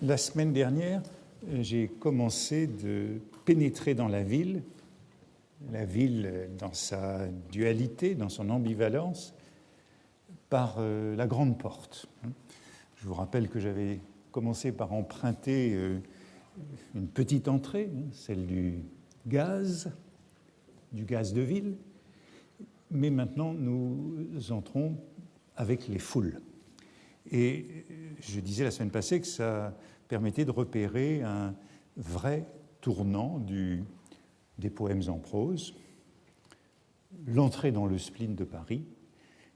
La semaine dernière, j'ai commencé de pénétrer dans la ville dans sa dualité, dans son ambivalence, par la grande porte. Je vous rappelle que j'avais commencé par emprunter une petite entrée, celle du gaz de ville, mais maintenant nous entrons avec les foules. Et je disais la semaine passée que ça permettait de repérer un vrai tournant des poèmes en prose, l'entrée dans le spleen de Paris,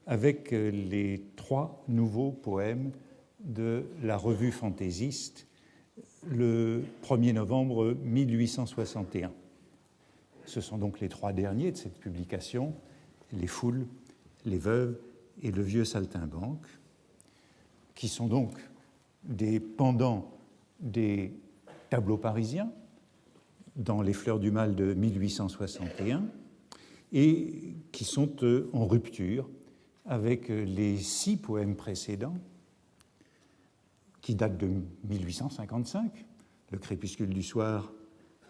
avec les 3 nouveaux poèmes de la revue fantaisiste le 1er novembre 1861. Ce sont donc les 3 derniers de cette publication, Les Foules, Les Veuves et Le Vieux Saltimbanque, qui sont donc des pendants des tableaux parisiens dans Les Fleurs du Mal de 1861 et qui sont en rupture avec les 6 poèmes précédents qui datent de 1855, Le Crépuscule du soir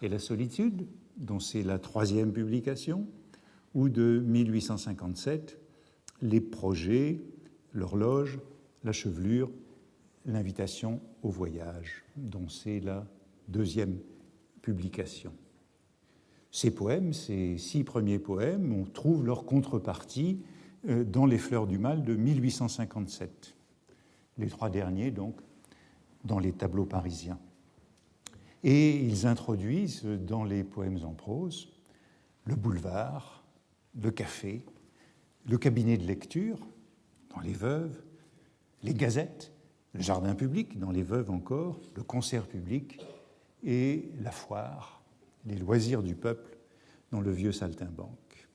et La solitude, dont c'est la 3e publication, ou de 1857, Les projets, L'horloge, La chevelure, L'invitation au voyage, dont c'est la 2e publication. Ces poèmes, ces 6 premiers poèmes, on trouve leur contrepartie dans Les Fleurs du Mal de 1857. Les 3 derniers, donc, dans les tableaux parisiens. Et ils introduisent dans les poèmes en prose le boulevard, le café, le cabinet de lecture, dans Les Veuves, les gazettes, le jardin public, dans Les Veuves encore, le concert public et la foire, les loisirs du peuple, dans Le Vieux Saltimbanque.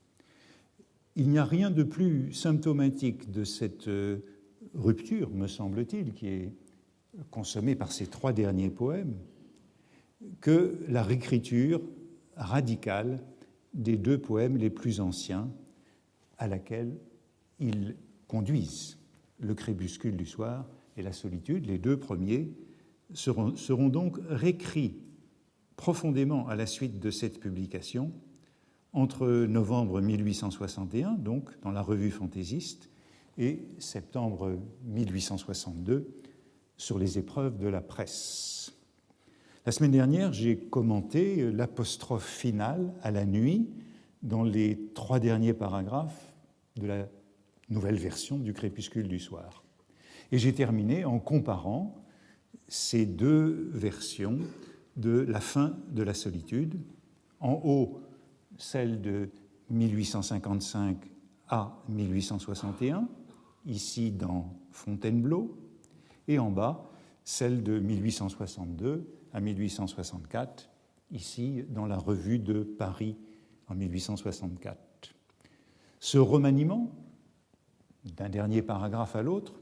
Il n'y a rien de plus symptomatique de cette rupture, me semble-t-il, qui est consommée par ces 3 derniers poèmes, que la réécriture radicale des 2 poèmes les plus anciens à laquelle ils conduisent. Le Crépuscule du soir et La solitude, les 2 premiers, seront donc réécrits profondément à la suite de cette publication entre novembre 1861, donc dans la revue fantaisiste, et septembre 1862 sur les épreuves de la presse. La semaine dernière, j'ai commenté l'apostrophe finale à la nuit dans les 3 derniers paragraphes de la nouvelle version du Crépuscule du soir. Et j'ai terminé en comparant ces 2 versions de la fin de La solitude. En haut, celle de 1855 à 1861, ici dans Fontainebleau, et en bas, celle de 1862 à 1864, ici dans la revue de Paris en 1864. Ce remaniement, d'un dernier paragraphe à l'autre,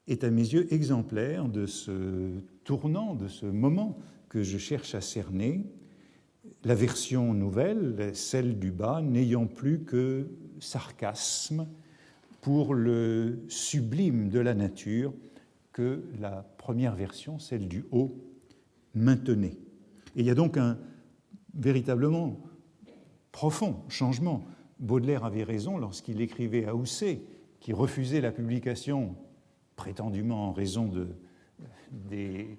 est à mes yeux exemplaire de ce tournant, de ce moment que je cherche à cerner, la version nouvelle, celle du bas, n'ayant plus que sarcasme pour le sublime de la nature que la première version, celle du haut, maintenait. Et il y a donc un véritablement profond changement. Baudelaire avait raison lorsqu'il écrivait à Houssaye, qui refusait la publication prétendument en raison des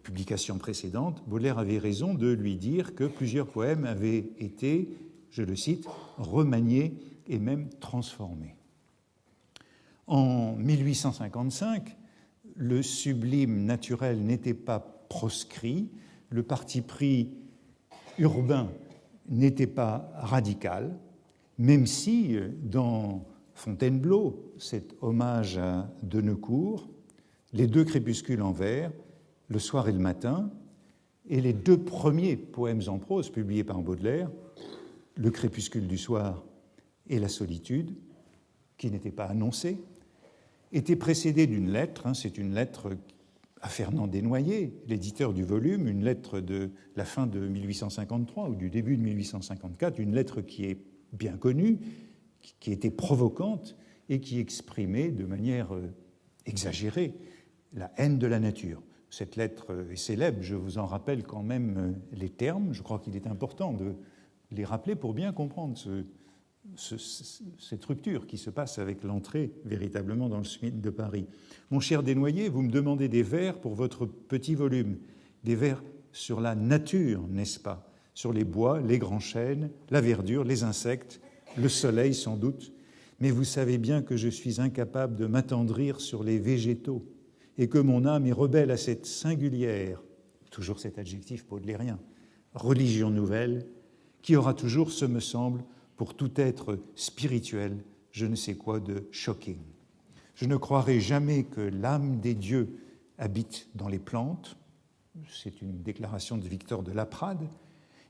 publications précédentes. Baudelaire avait raison de lui dire que plusieurs poèmes avaient été, je le cite, remaniés et même transformés. En 1855, le sublime naturel n'était pas proscrit, le parti pris urbain n'était pas radical, même si dans Fontainebleau, cet hommage à Deneucourt, les 2 crépuscules en vers, Le soir et le matin, et les 2 premiers poèmes en prose publiés par Baudelaire, Le Crépuscule du soir et La solitude, qui n'étaient pas annoncés, étaient précédés d'une lettre. C'est une lettre à Fernand Desnoyers, l'éditeur du volume, une lettre de la fin de 1853 ou du début de 1854, une lettre qui est bien connue, qui était provocante et qui exprimait de manière exagérée la haine de la nature. Cette lettre est célèbre, je vous en rappelle quand même les termes. Je crois qu'il est important de les rappeler pour bien comprendre cette rupture qui se passe avec l'entrée véritablement dans le Smith de Paris. Mon cher Desnoyers, vous me demandez des vers pour votre petit volume, des vers sur la nature, n'est-ce pas? Sur les bois, les grands chênes, la verdure, les insectes, le soleil sans doute. Mais vous savez bien que je suis incapable de m'attendrir sur les végétaux et que mon âme est rebelle à cette singulière, toujours cet adjectif baudelairien, religion nouvelle, qui aura toujours, ce me semble, pour tout être spirituel, je ne sais quoi de shocking. Je ne croirai jamais que l'âme des dieux habite dans les plantes, c'est une déclaration de Victor de Laprade,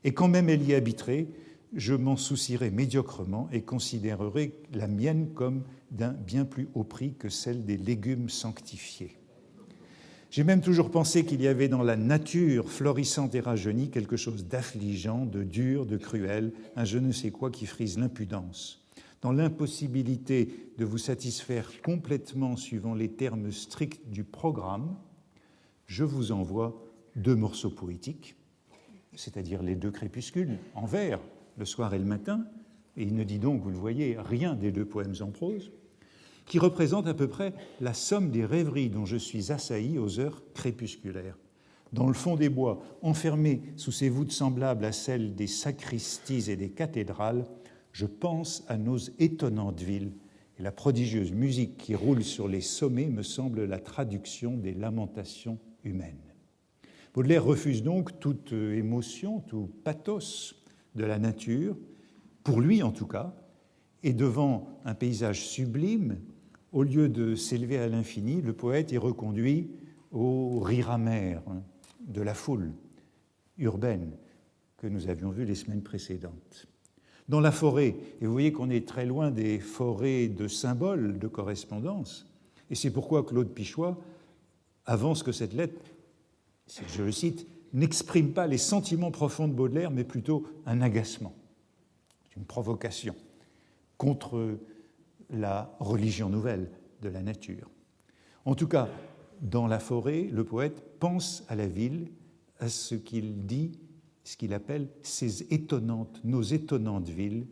et quand même elle y habiterait, je m'en soucierai médiocrement et considérerai la mienne comme d'un bien plus haut prix que celle des légumes sanctifiés. J'ai même toujours pensé qu'il y avait dans la nature florissante et rajeunie quelque chose d'affligeant, de dur, de cruel, un je ne sais quoi qui frise l'impudence. Dans l'impossibilité de vous satisfaire complètement suivant les termes stricts du programme, je vous envoie 2 morceaux poétiques, c'est-à-dire les 2 crépuscules, en vers, le soir et le matin, et il ne dit donc, vous le voyez, rien des 2 poèmes en prose, qui représente à peu près la somme des rêveries dont je suis assailli aux heures crépusculaires. Dans le fond des bois, enfermés sous ces voûtes semblables à celles des sacristies et des cathédrales, je pense à nos étonnantes villes, et la prodigieuse musique qui roule sur les sommets me semble la traduction des lamentations humaines. Baudelaire refuse donc toute émotion, tout pathos de la nature, pour lui en tout cas, et devant un paysage sublime, au lieu de s'élever à l'infini, le poète est reconduit au rire amer de la foule urbaine que nous avions vu les semaines précédentes. Dans la forêt, et vous voyez qu'on est très loin des forêts de symboles de correspondance, et c'est pourquoi Claude Pichois avance que cette lettre, je le cite, n'exprime pas les sentiments profonds de Baudelaire, mais plutôt un agacement, une provocation contre la religion nouvelle de la nature. En tout cas, dans la forêt, le poète pense à la ville, à ce qu'il dit, ce qu'il appelle nos étonnantes villes.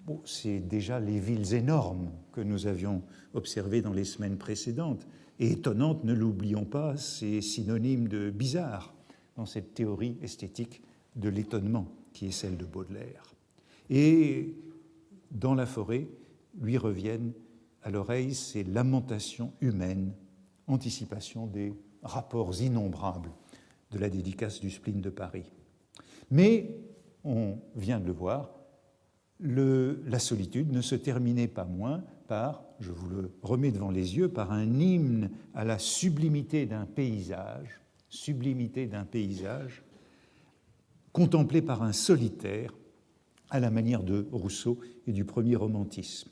Bon, c'est déjà les villes énormes que nous avions observées dans les semaines précédentes. Et étonnante, ne l'oublions pas, c'est synonyme de bizarre dans cette théorie esthétique de l'étonnement qui est celle de Baudelaire. Et dans la forêt, lui reviennent à l'oreille ces lamentations humaines, anticipation des rapports innombrables de la dédicace du spleen de Paris. Mais, on vient de le voir, la solitude ne se terminait pas moins par, je vous le remets devant les yeux, par un hymne à la sublimité d'un paysage, contemplé par un solitaire, à la manière de Rousseau et du premier romantisme.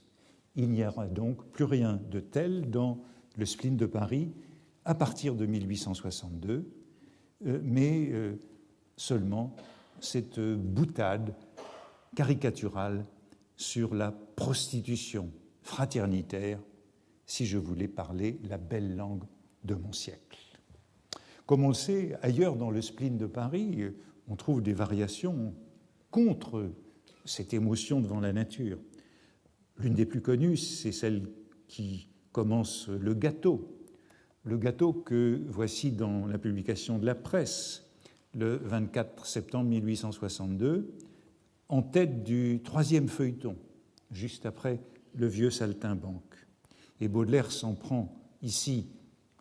Il n'y aura donc plus rien de tel dans le spleen de Paris à partir de 1862, mais seulement cette boutade caricaturale sur la prostitution fraternitaire, si je voulais parler la belle langue de mon siècle. Comme on le sait, ailleurs dans le spleen de Paris, on trouve des variations contre cette émotion devant la nature. L'une des plus connues, c'est celle qui commence le gâteau que voici dans la publication de la presse, le 24 septembre 1862, en tête du 3e feuilleton, juste après le vieux saltimbanque. Et Baudelaire s'en prend ici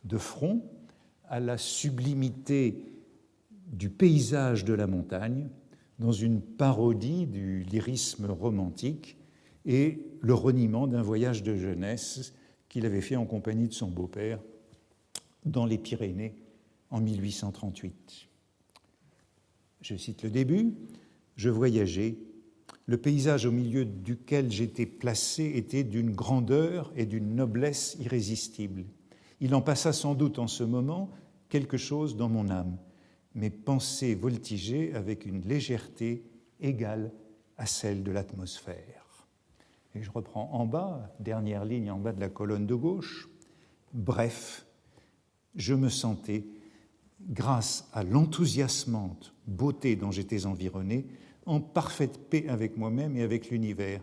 de front à la sublimité du paysage de la montagne, dans une parodie du lyrisme romantique et le reniement d'un voyage de jeunesse qu'il avait fait en compagnie de son beau-père dans les Pyrénées en 1838. Je cite le début. « Je voyageais. Le paysage au milieu duquel j'étais placé était d'une grandeur et d'une noblesse irrésistibles. Il en passa sans doute en ce moment quelque chose dans mon âme. Mes pensées voltigeaient avec une légèreté égale à celle de l'atmosphère. » Et je reprends en bas, dernière ligne en bas de la colonne de gauche. « Bref, je me sentais grâce à l'enthousiasmante beauté dont j'étais environné, en parfaite paix avec moi-même et avec l'univers.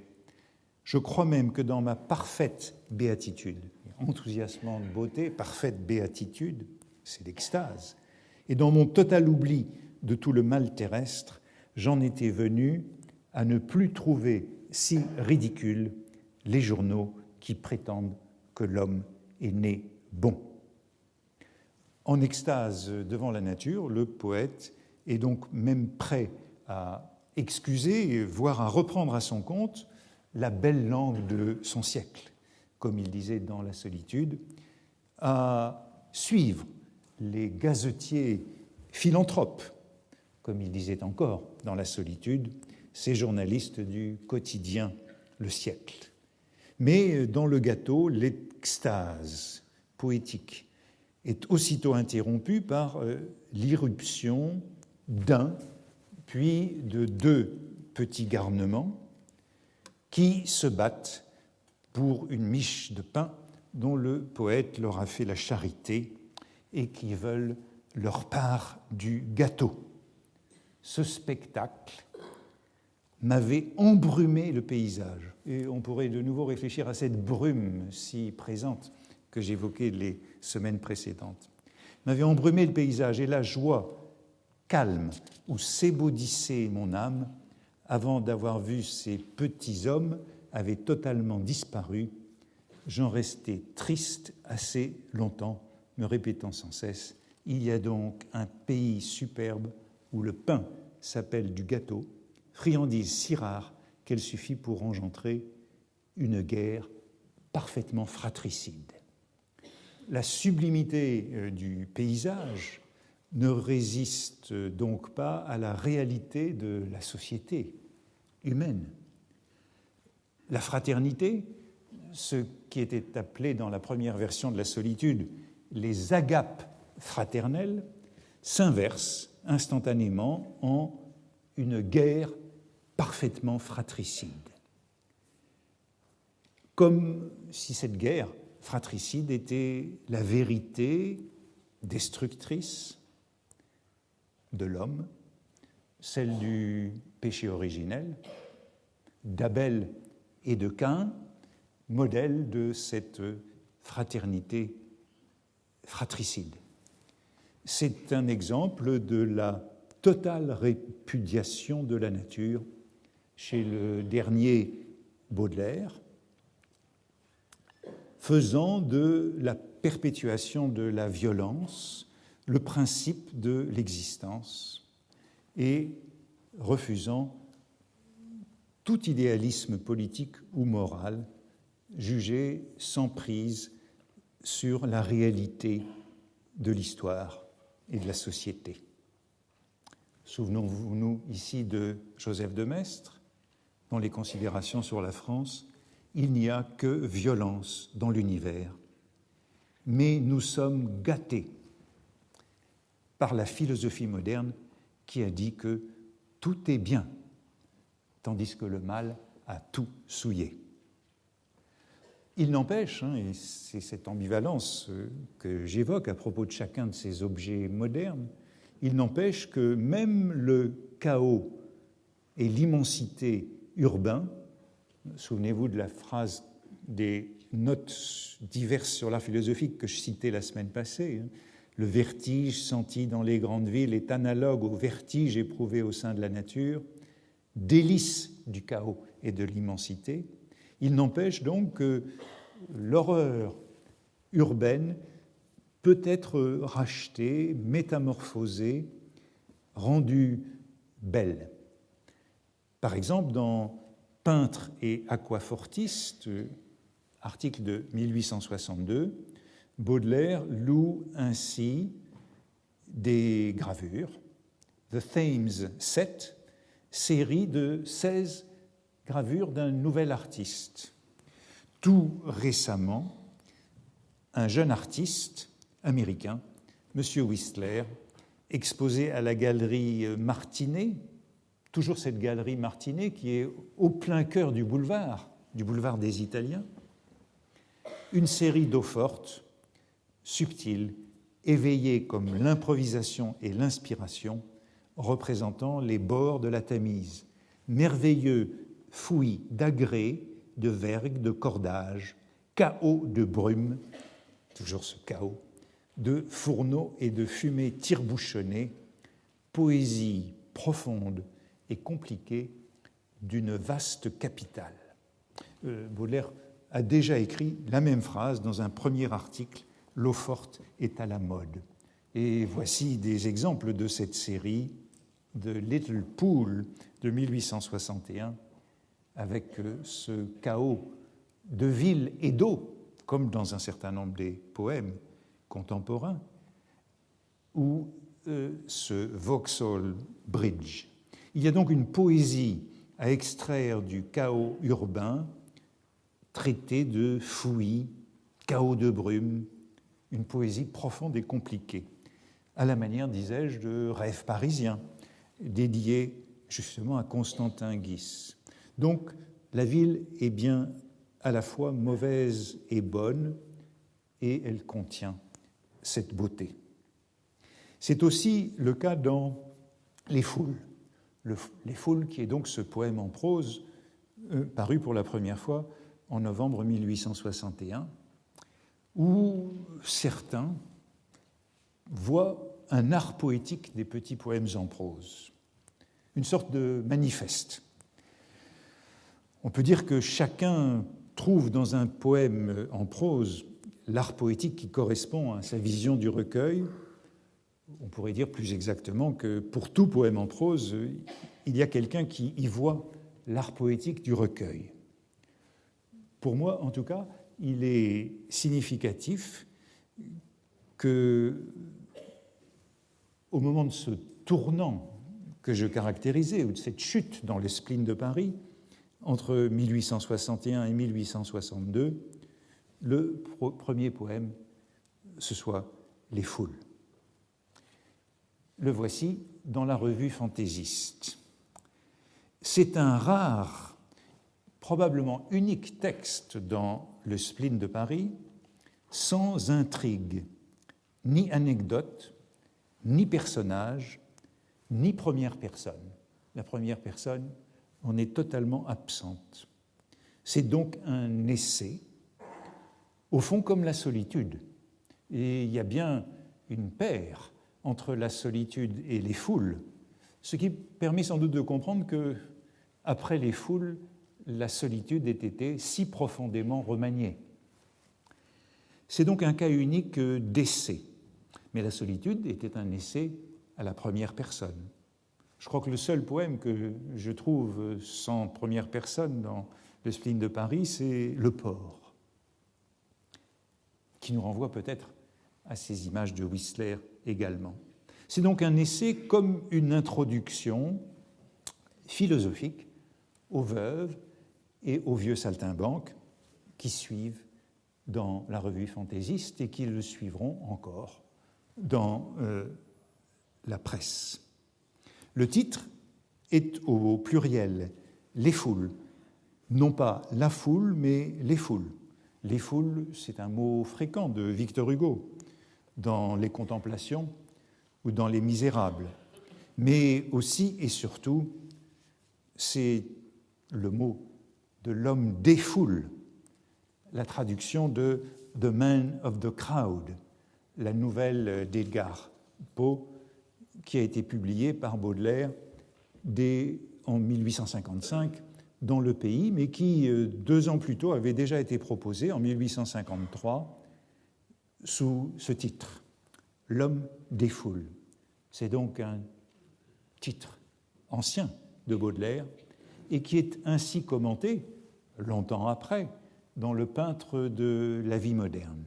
Je crois même que dans ma parfaite béatitude, enthousiasmante beauté, parfaite béatitude, c'est l'extase, et dans mon total oubli de tout le mal terrestre, j'en étais venu à ne plus trouver si ridicules les journaux qui prétendent que l'homme est né bon. En extase devant la nature, le poète est donc même prêt à excuser, voire à reprendre à son compte la belle langue de son siècle, comme il disait dans La Solitude, à suivre les gazetiers philanthropes, comme il disait encore dans La Solitude, ces journalistes du quotidien Le Siècle. Mais dans le gâteau, l'extase poétique est aussitôt interrompue par l'irruption d'un, puis de deux petits garnements qui se battent pour une miche de pain dont le poète leur a fait la charité et qui veulent leur part du gâteau. Ce spectacle m'avait embrumé le paysage. Et on pourrait de nouveau réfléchir à cette brume si présente que j'évoquais les semaines précédentes. M'avait embrumé le paysage et la joie calme où s'ébaudissait mon âme avant d'avoir vu ces petits hommes avait totalement disparu. J'en restais triste assez longtemps, me répétant sans cesse « Il y a donc un pays superbe où le pain s'appelle du gâteau, friandise si rare qu'elle suffit pour engendrer une guerre parfaitement fratricide. » La sublimité du paysage ne résiste donc pas à la réalité de la société humaine. La fraternité, ce qui était appelé dans la première version de La Solitude les agapes fraternelles, s'inverse instantanément en une guerre parfaitement fratricide. Comme si cette guerre fratricide était la vérité destructrice de l'homme, celle du péché originel, d'Abel et de Caïn, modèle de cette fraternité fratricide. C'est un exemple de la totale répudiation de la nature chez le dernier Baudelaire, faisant de la perpétuation de la violence le principe de l'existence et refusant tout idéalisme politique ou moral jugé sans prise sur la réalité de l'histoire et de la société. Souvenons-nous ici de Joseph de Maistre, dans les considérations sur la France, il n'y a que violence dans l'univers, mais nous sommes gâtés par la philosophie moderne qui a dit que tout est bien, tandis que le mal a tout souillé. Il n'empêche, et c'est cette ambivalence que j'évoque à propos de chacun de ces objets modernes, il n'empêche que même le chaos et l'immensité urbains, souvenez-vous de la phrase des notes diverses sur l'art philosophique que je citais la semaine passée, le vertige senti dans les grandes villes est analogue au vertige éprouvé au sein de la nature, délice du chaos et de l'immensité. Il n'empêche donc que l'horreur urbaine peut être rachetée, métamorphosée, rendue belle. Par exemple, dans Peintre et aquafortiste, article de 1862, Baudelaire loue ainsi des gravures, The Thames Set, série de 16 gravures d'un nouvel artiste. Tout récemment, un jeune artiste américain, M. Whistler, exposé à la galerie Martinet, toujours cette galerie Martinet qui est au plein cœur du boulevard des Italiens, une série d'eau-fortes, subtiles éveillé comme l'improvisation et l'inspiration, représentant les bords de la Tamise, merveilleux fouillis d'agrès, de vergues, de cordages, chaos de brume, toujours ce chaos, de fourneaux et de fumées tire-bouchonnées, poésie profonde et compliquée d'une vaste capitale. Baudelaire a déjà écrit la même phrase dans un premier article, L'eau forte est à la mode. Et voici des exemples de cette série de Little Pool de 1861, avec ce chaos de ville et d'eau, comme dans un certain nombre des poèmes contemporains, ou ce Vauxhall Bridge. Il y a donc une poésie à extraire du chaos urbain, traité de fouillis, chaos de brume, une poésie profonde et compliquée, à la manière, disais-je, de Rêve parisien, dédié justement à Constantin Guis. Donc, la ville est bien à la fois mauvaise et bonne, et elle contient cette beauté. C'est aussi le cas dans Les Foules. Les Foules, qui est donc ce poème en prose, paru pour la première fois en novembre 1861, où certains voient un art poétique des petits poèmes en prose, une sorte de manifeste. On peut dire que chacun trouve dans un poème en prose l'art poétique qui correspond à sa vision du recueil. On pourrait dire plus exactement que pour tout poème en prose, il y a quelqu'un qui y voit l'art poétique du recueil. Pour moi, en tout cas, il est significatif que, au moment de ce tournant que je caractérisais, ou de cette chute dans le spleen de Paris, entre 1861 et 1862, le premier poème, ce soit Les Foules. Le voici dans la revue fantaisiste. C'est un rare, probablement unique texte dans le spleen de Paris, sans intrigue, ni anecdote, ni personnage, ni première personne. La première personne en est totalement absente. C'est donc un essai, au fond comme la solitude. Et il y a bien une paire entre la solitude et les foules, ce qui permet sans doute de comprendre que, après les foules, la solitude ait été si profondément remaniée. C'est donc un cas unique d'essai, mais la solitude était un essai à la première personne. Je crois que le seul poème que je trouve sans première personne dans le spleen de Paris, c'est Le Port, qui nous renvoie peut-être à ces images de Whistler également. C'est donc un essai comme une introduction philosophique aux veuves et aux vieux saltimbanques qui suivent dans la revue fantaisiste et qui le suivront encore dans la presse. Le titre est au pluriel, Les Foules. Non pas la foule, mais les foules. Les foules, c'est un mot fréquent de Victor Hugo dans Les Contemplations ou dans Les Misérables. Mais aussi et surtout, c'est le mot de l'homme des foules, la traduction de The Man of the Crowd, la nouvelle d'Edgar Poe, qui a été publiée par Baudelaire en 1855 dans Le Pays, mais qui, 2 ans plus tôt, avait déjà été proposée en 1853 sous ce titre, L'homme des foules. C'est donc un titre ancien de Baudelaire et qui est ainsi commenté, longtemps après, dans Le Peintre de la vie moderne.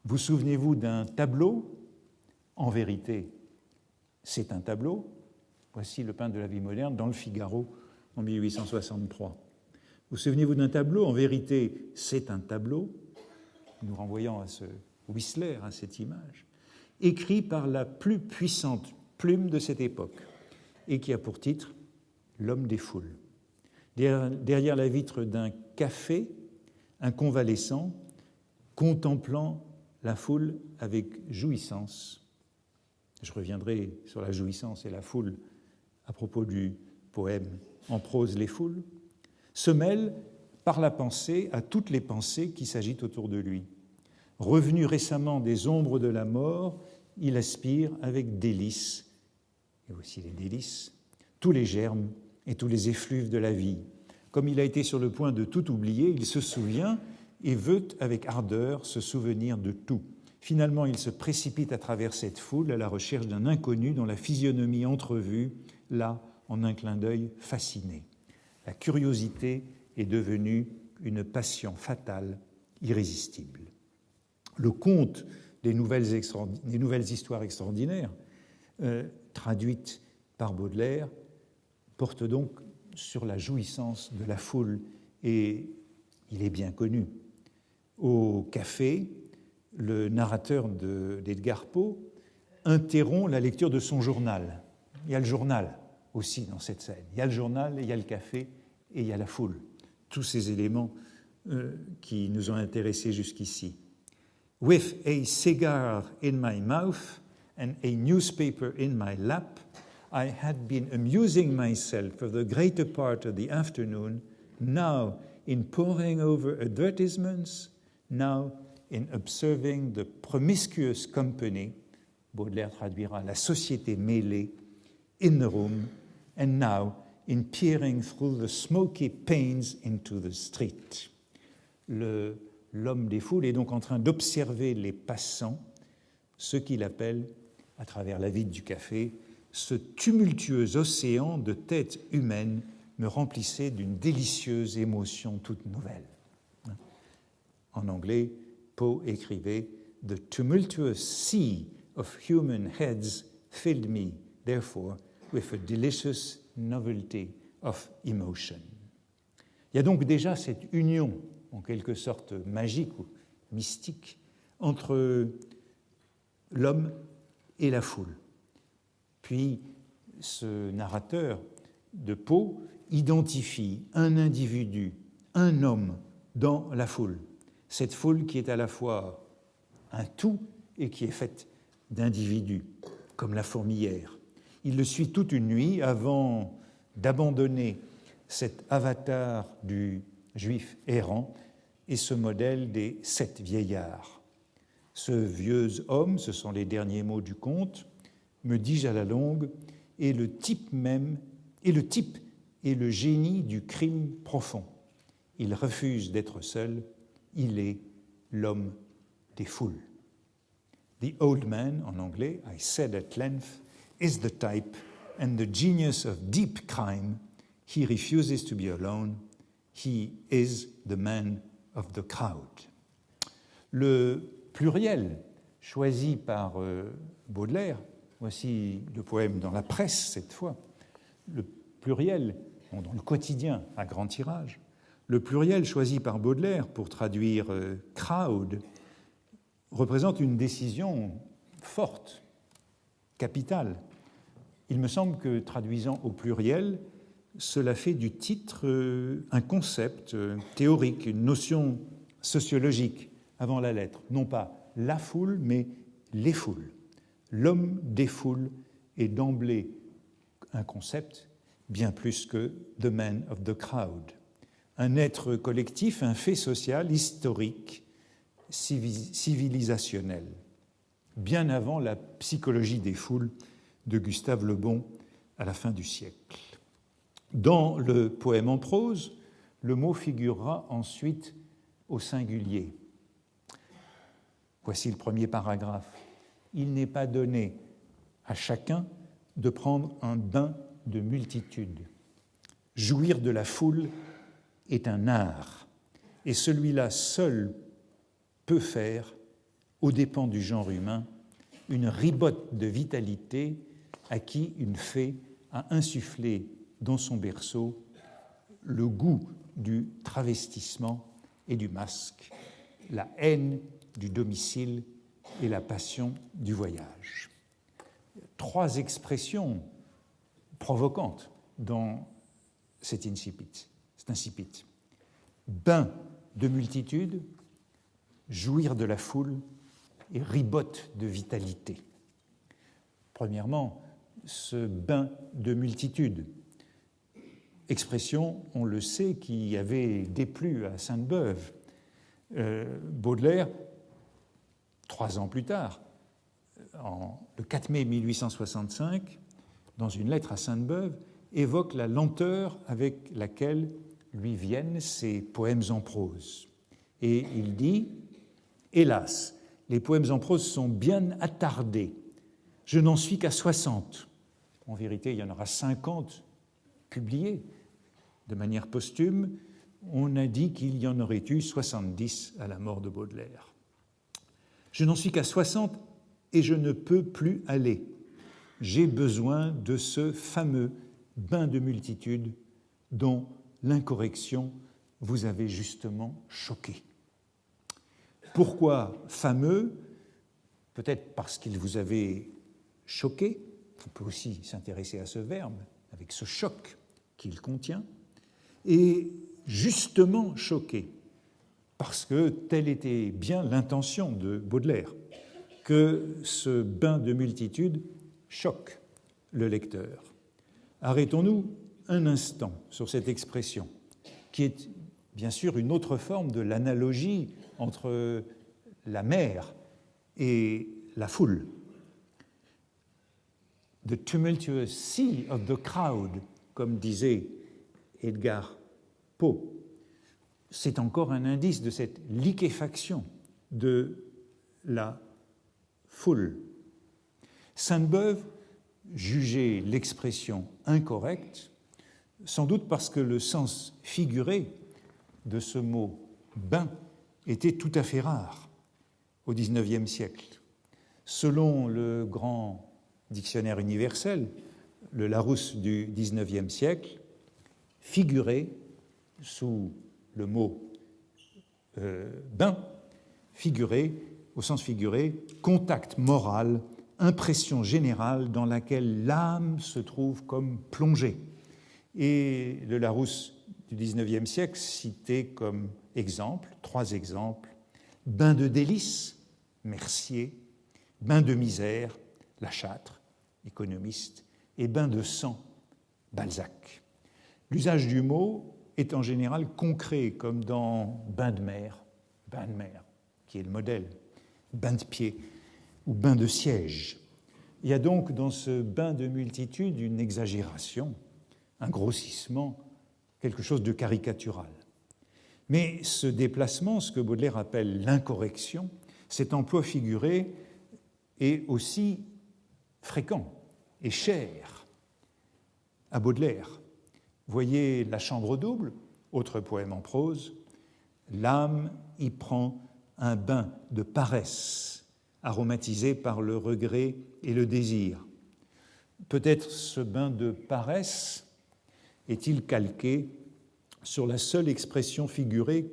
Vous souvenez-vous d'un tableau? En vérité, c'est un tableau. Voici Le Peintre de la vie moderne dans Le Figaro en 1863. Vous souvenez-vous d'un tableau? En vérité, c'est un tableau. Nous renvoyons à ce Whistler, à cette image, écrit par la plus puissante plume de cette époque et qui a pour titre L'homme des foules. Derrière la vitre d'un café, un convalescent contemplant la foule avec jouissance. Je reviendrai sur la jouissance et la foule à propos du poème en prose Les Foules, se mêle par la pensée à toutes les pensées qui s'agitent autour de lui. Revenu récemment des ombres de la mort, il aspire avec délice, et aussi les délices, tous les germes et tous les effluves de la vie. Comme il a été sur le point de tout oublier, il se souvient et veut avec ardeur se souvenir de tout. Finalement, il se précipite à travers cette foule à la recherche d'un inconnu dont la physionomie entrevue l'a en un clin d'œil fasciné. La curiosité est devenue une passion fatale, irrésistible. Le conte des nouvelles histoires extraordinaires, traduites par Baudelaire, porte donc sur la jouissance de la foule, et il est bien connu. Au café, le narrateur d'Edgar Poe interrompt la lecture de son journal. Il y a le journal aussi dans cette scène. Il y a le journal, il y a le café et il y a la foule. Tous ces éléments qui nous ont intéressés jusqu'ici. With a cigar in my mouth and a newspaper in my lap, I had been amusing myself for the greater part of the afternoon, now in poring over advertisements, now in observing the promiscuous company, Baudelaire traduira la société mêlée, in the room, and now in peering through the smoky panes into the street. L'homme des foules est donc en train d'observer les passants, ce qu'il appelle, à travers la vitre du café, ce tumultueux océan de têtes humaines me remplissait d'une délicieuse émotion toute nouvelle. En anglais, Poe écrivait « The tumultuous sea of human heads filled me, therefore, with a delicious novelty of emotion ». Il y a donc déjà cette union, en quelque sorte magique ou mystique, entre l'homme et la foule. Puis, ce narrateur de Poe identifie un individu, un homme dans la foule. Cette foule qui est à la fois un tout et qui est faite d'individus, comme la fourmilière. Il le suit toute une nuit avant d'abandonner cet avatar du juif errant et ce modèle des 7 vieillards. Ce vieux homme, ce sont les derniers mots du conte, me dis-je à la longue, est le type et le génie du crime profond. Il refuse d'être seul, il est l'homme des foules. The old man, en anglais, I said at length, is the type and the genius of deep crime. He refuses to be alone. He is the man of the crowd. Le pluriel choisi par Baudelaire, voici le poème dans la presse cette fois, le pluriel, dans le quotidien à grand tirage, le pluriel choisi par Baudelaire pour traduire crowd représente une décision forte, capitale. Il me semble que traduisant au pluriel, cela fait du titre un concept théorique, une notion sociologique avant la lettre. Non pas la foule, mais les foules. L'homme des foules est d'emblée un concept bien plus que the man of the crowd. Un être collectif, un fait social, historique, civilisationnel, bien avant la psychologie des foules de Gustave Le Bon à la fin du siècle. Dans le poème en prose, le mot figurera ensuite au singulier. Voici le premier paragraphe. Il n'est pas donné à chacun de prendre un bain de multitude. Jouir de la foule est un art, et celui-là seul peut faire, aux dépens du genre humain, une ribote de vitalité à qui une fée a insufflé dans son berceau le goût du travestissement et du masque, la haine du domicile et la passion du voyage. 3 expressions provocantes dans cet incipit. Bain de multitude, jouir de la foule et ribote de vitalité. Premièrement, ce bain de multitude, expression, on le sait, qui avait déplu à Sainte-Beuve. Baudelaire, 3 ans plus tard, le 4 mai 1865, dans une lettre à Sainte-Beuve, évoque la lenteur avec laquelle lui viennent ses poèmes en prose. Et il dit « Hélas, les poèmes en prose sont bien attardés. Je n'en suis qu'à 60. » En vérité, il y en aura 50 publiés de manière posthume. On a dit qu'il y en aurait eu 70 à la mort de Baudelaire. « Je n'en suis qu'à 60 et je ne peux plus aller. J'ai besoin de ce fameux bain de multitude dont l'incorrection vous avait justement choqué. » Pourquoi fameux? Peut-être parce qu'il vous avait choqué. On peut aussi s'intéresser à ce verbe, avec ce choc qu'il contient. Et justement choqué, parce que telle était bien l'intention de Baudelaire, que ce bain de multitude choque le lecteur. Arrêtons-nous un instant sur cette expression, qui est bien sûr une autre forme de l'analogie entre la mer et la foule. The tumultuous sea of the crowd, comme disait Edgar Poe, c'est encore un indice de cette liquéfaction de la foule. Sainte-Beuve jugeait l'expression incorrecte, sans doute parce que le sens figuré de ce mot « bain » était tout à fait rare au XIXe siècle. Selon le grand dictionnaire universel, le Larousse du XIXe siècle, figurait sous le mot bain, figurait, au sens figuré, contact moral, impression générale dans laquelle l'âme se trouve comme plongée. Et le Larousse du XIXe siècle citait comme exemple, 3 exemples, bain de délices, Mercier, bain de misère, La Châtre, économiste, et bain de sang, Balzac. L'usage du mot est en général concret, comme dans bain de mer, qui est le modèle, bain de pied ou bain de siège. Il y a donc dans ce bain de multitude une exagération, un grossissement, quelque chose de caricatural. Mais ce déplacement, ce que Baudelaire appelle l'incorrection, cet emploi figuré est aussi fréquent et cher à Baudelaire. Voyez La Chambre double, autre poème en prose. L'âme y prend un bain de paresse, aromatisé par le regret et le désir. Peut-être ce bain de paresse est-il calqué sur la seule expression figurée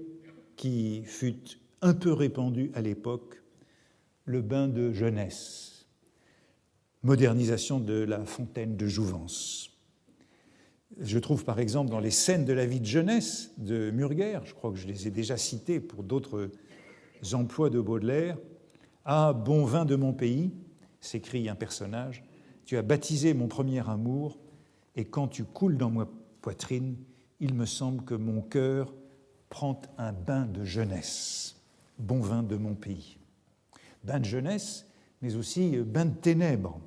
qui fut un peu répandue à l'époque, le bain de jeunesse, modernisation de la fontaine de jouvence. Je trouve par exemple dans les scènes de la vie de jeunesse de Murger, je crois que je les ai déjà citées pour d'autres emplois de Baudelaire, « Ah, bon vin de mon pays », s'écrie un personnage, « tu as baptisé mon premier amour, et quand tu coules dans ma poitrine, il me semble que mon cœur prend un bain de jeunesse. Bon vin de mon pays. » Bain de jeunesse, mais aussi bain de ténèbres.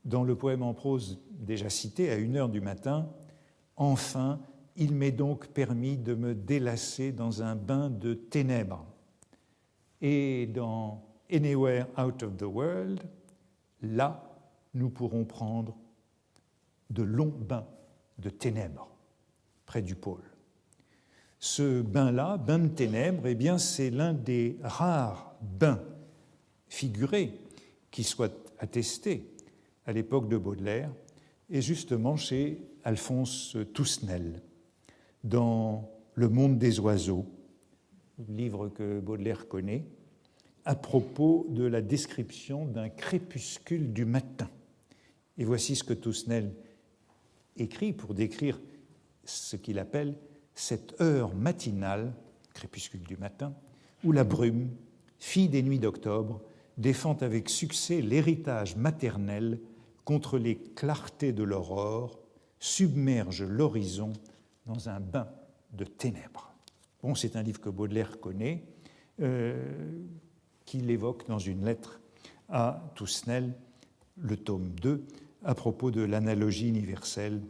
Dans le poème en prose déjà cité, à 1h du matin, « Enfin, il m'est donc permis de me délasser dans un bain de ténèbres. » Et dans « Anywhere out of the world », là, nous pourrons prendre de longs bains de ténèbres près du pôle. Ce bain-là, bain de ténèbres, eh bien, c'est l'un des rares bains figurés qui soit attesté à l'époque de Baudelaire, et justement chez Alphonse Toussenel, dans Le monde des oiseaux, livre que Baudelaire connaît, à propos de la description d'un crépuscule du matin. Et voici ce que Toussenel écrit pour décrire ce qu'il appelle cette heure matinale, crépuscule du matin, où la brume, fille des nuits d'octobre, défend avec succès l'héritage maternel contre les clartés de l'aurore, submerge l'horizon dans un bain de ténèbres. Bon, c'est un livre que Baudelaire connaît, qu'il évoque dans une lettre à Thusnel, le tome 2, à propos de l'analogie universelle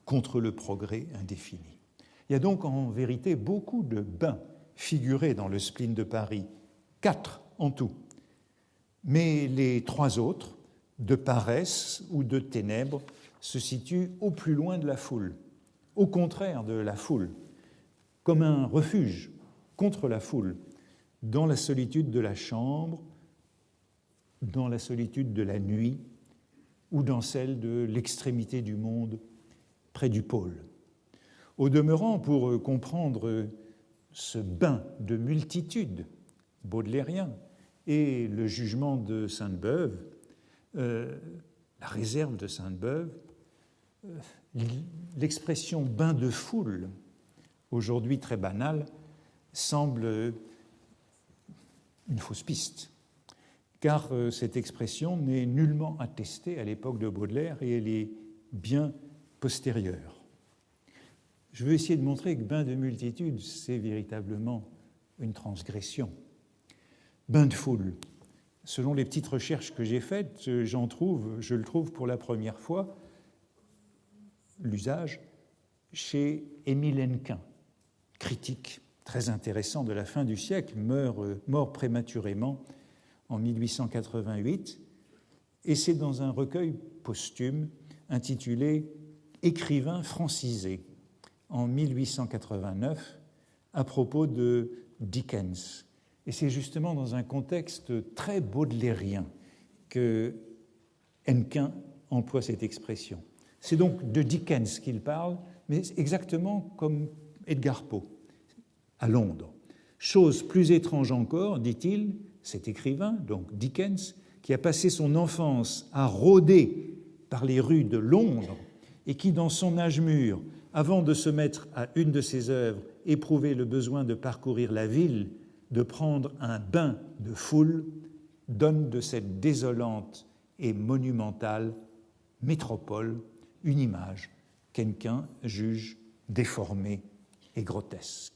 contre le progrès indéfini. Il y a donc en vérité beaucoup de bains figurés dans le spleen de Paris, 4 en tout, mais les 3 autres, de paresse ou de ténèbres, se situent au plus loin de la foule, au contraire de la foule, comme un refuge contre la foule, dans la solitude de la chambre, dans la solitude de la nuit ou dans celle de l'extrémité du monde près du pôle. Au demeurant, pour comprendre ce bain de multitude baudelairien et le jugement de Sainte-Beuve, la réserve de Sainte-Beuve, l'expression bain de foule, aujourd'hui très banale, semble une fausse piste, car cette expression n'est nullement attestée à l'époque de Baudelaire et elle est bien postérieure. Je veux essayer de montrer que bain de multitude, c'est véritablement une transgression. Bain de foule. Selon les petites recherches que j'ai faites, je le trouve pour la première fois, l'usage, chez Émile Hennequin, critique très intéressant de la fin du siècle, mort prématurément en 1888, et c'est dans un recueil posthume intitulé « Écrivain francisé » en 1889 à propos de Dickens. Et c'est justement dans un contexte très baudelairien que Hennequin emploie cette expression. C'est donc de Dickens qu'il parle, mais exactement comme Edgar Poe, à Londres. Chose plus étrange encore, dit-il, cet écrivain, donc Dickens, qui a passé son enfance à rôder par les rues de Londres et qui, dans son âge mûr, avant de se mettre à une de ses œuvres, éprouvait le besoin de parcourir la ville, de prendre un bain de foule, donne de cette désolante et monumentale métropole une image qu'Hennequin juge déformée et grotesque.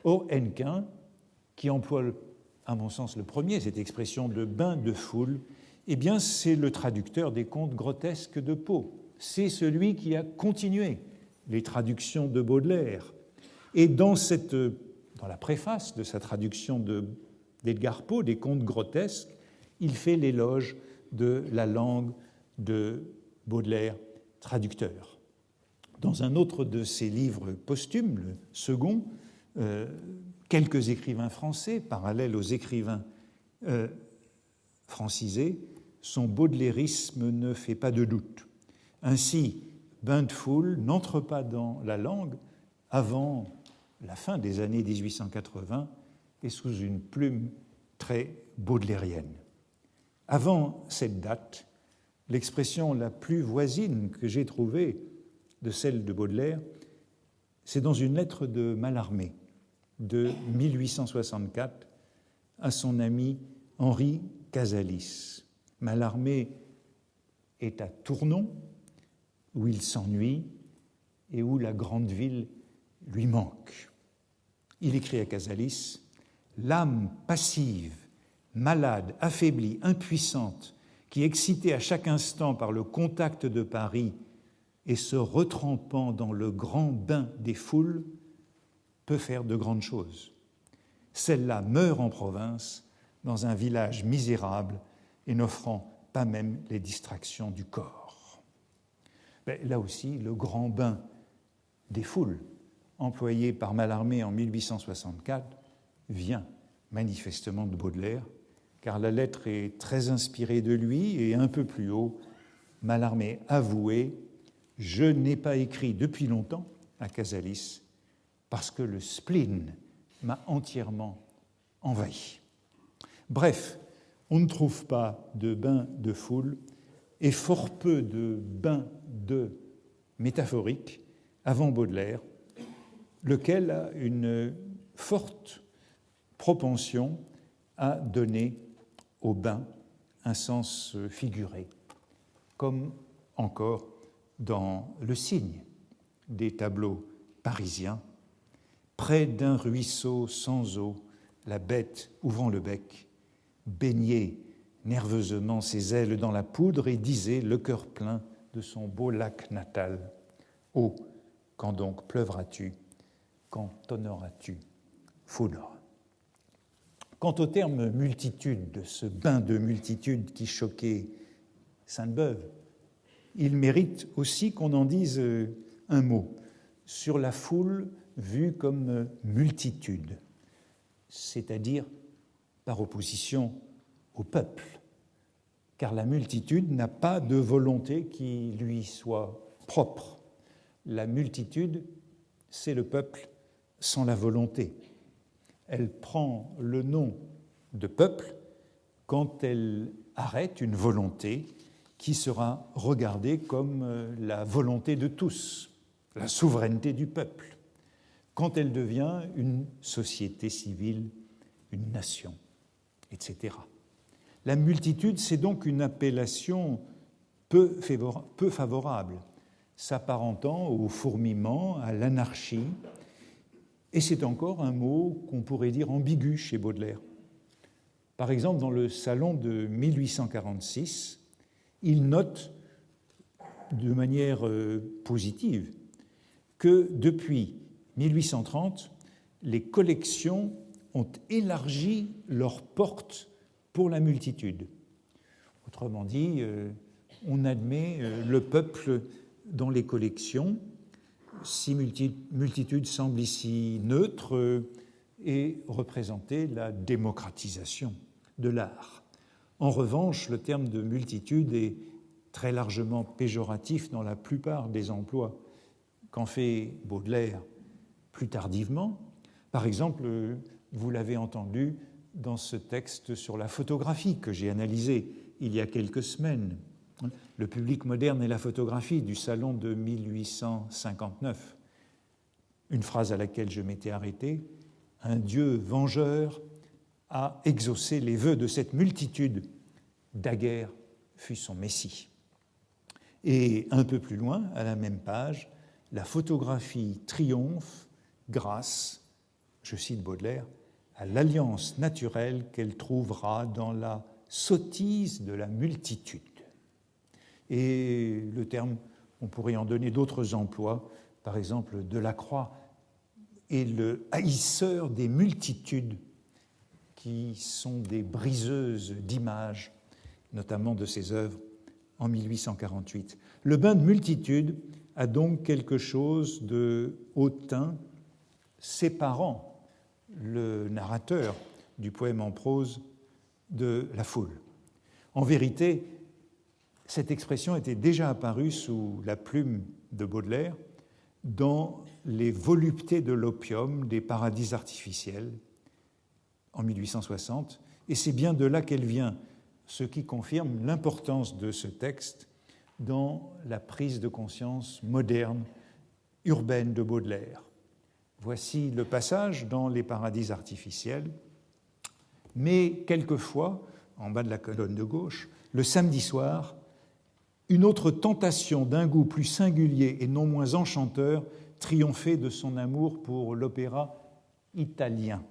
Or, Hennequin, qui emploie, à mon sens, le premier, cette expression de bain de foule, eh bien, c'est le traducteur des contes grotesques de Poe. C'est celui qui a continué les traductions de Baudelaire. Et dans la préface de sa traduction d'Edgar Poe, des contes grotesques, il fait l'éloge de la langue de Baudelaire, traducteur. Dans un autre de ses livres posthumes, le second, quelques écrivains français, parallèles aux écrivains francisés, son baudelarisme ne fait pas de doute. Ainsi, bain de foule n'entre pas dans la langue avant la fin des années 1880 et sous une plume très baudelairienne. Avant cette date, l'expression la plus voisine que j'ai trouvée de celle de Baudelaire, c'est dans une lettre de Mallarmé de 1864 à son ami Henri Casalis. Mallarmé est à Tournon, où il s'ennuie et où la grande ville lui manque. Il écrit à Casalis « L'âme passive, malade, affaiblie, impuissante, qui, excitée à chaque instant par le contact de Paris et se retrempant dans le grand bain des foules, peut faire de grandes choses. Celle-là meurt en province, dans un village misérable et n'offrant pas même les distractions du corps. » Mais là aussi, le grand bain des foules, employé par Mallarmé en 1864, vient manifestement de Baudelaire, car la lettre est très inspirée de lui et un peu plus haut, Mallarmé avouait « Je n'ai pas écrit depuis longtemps à Casalis parce que le spleen m'a entièrement envahi. » Bref, on ne trouve pas de bain de foule et fort peu de bain de métaphorique avant Baudelaire, lequel a une forte propension à donner au bain un sens figuré, comme encore dans le cygne des tableaux parisiens. Près d'un ruisseau sans eau, la bête, ouvrant le bec, baignait nerveusement ses ailes dans la poudre et disait, le cœur plein de son beau lac natal, « Oh, quand donc pleuvras-tu, quand tonneras-tu, foudre ?» Quant au terme multitude, de ce bain de multitude qui choquait Sainte-Beuve, il mérite aussi qu'on en dise un mot sur la foule vue comme multitude, c'est-à-dire par opposition au peuple, car la multitude n'a pas de volonté qui lui soit propre. La multitude, c'est le peuple sans la volonté. Elle prend le nom de peuple quand elle arrête une volonté qui sera regardée comme la volonté de tous, la souveraineté du peuple, quand elle devient une société civile, une nation, etc. La multitude, c'est donc une appellation peu favorable, s'apparentant au fourmillement, à l'anarchie, et c'est encore un mot qu'on pourrait dire ambigu chez Baudelaire. Par exemple, dans le Salon de 1846, il note de manière positive que depuis 1830, les collections ont élargi leurs portes pour la multitude. Autrement dit, on admet le peuple dans les collections, si multitude semble ici neutre et représenter la démocratisation de l'art. En revanche, le terme de multitude est très largement péjoratif dans la plupart des emplois qu'en fait Baudelaire plus tardivement. Par exemple, vous l'avez entendu dans ce texte sur la photographie que j'ai analysé il y a quelques semaines, Le public moderne et la photographie du salon de 1859. Une phrase à laquelle je m'étais arrêté, « Un Dieu vengeur a exaucé les vœux de cette multitude, Daguerre fut son Messie. » Et un peu plus loin, à la même page, la photographie triomphe grâce, je cite Baudelaire, à l'alliance naturelle qu'elle trouvera dans la sottise de la multitude. Et le terme, on pourrait en donner d'autres emplois, par exemple Delacroix est le haïsseur des multitudes qui sont des briseuses d'images, notamment de ses œuvres en 1848. Le bain de multitude a donc quelque chose de hautain séparant le narrateur du poème en prose de la foule. En vérité, cette expression était déjà apparue sous la plume de Baudelaire dans les voluptés de l'opium des paradis artificiels en 1860, et c'est bien de là qu'elle vient, ce qui confirme l'importance de ce texte dans la prise de conscience moderne, urbaine de Baudelaire. Voici le passage dans les paradis artificiels, mais quelquefois, en bas de la colonne de gauche, le samedi soir, une autre tentation d'un goût plus singulier et non moins enchanteur triomphait de son amour pour l'opéra italien.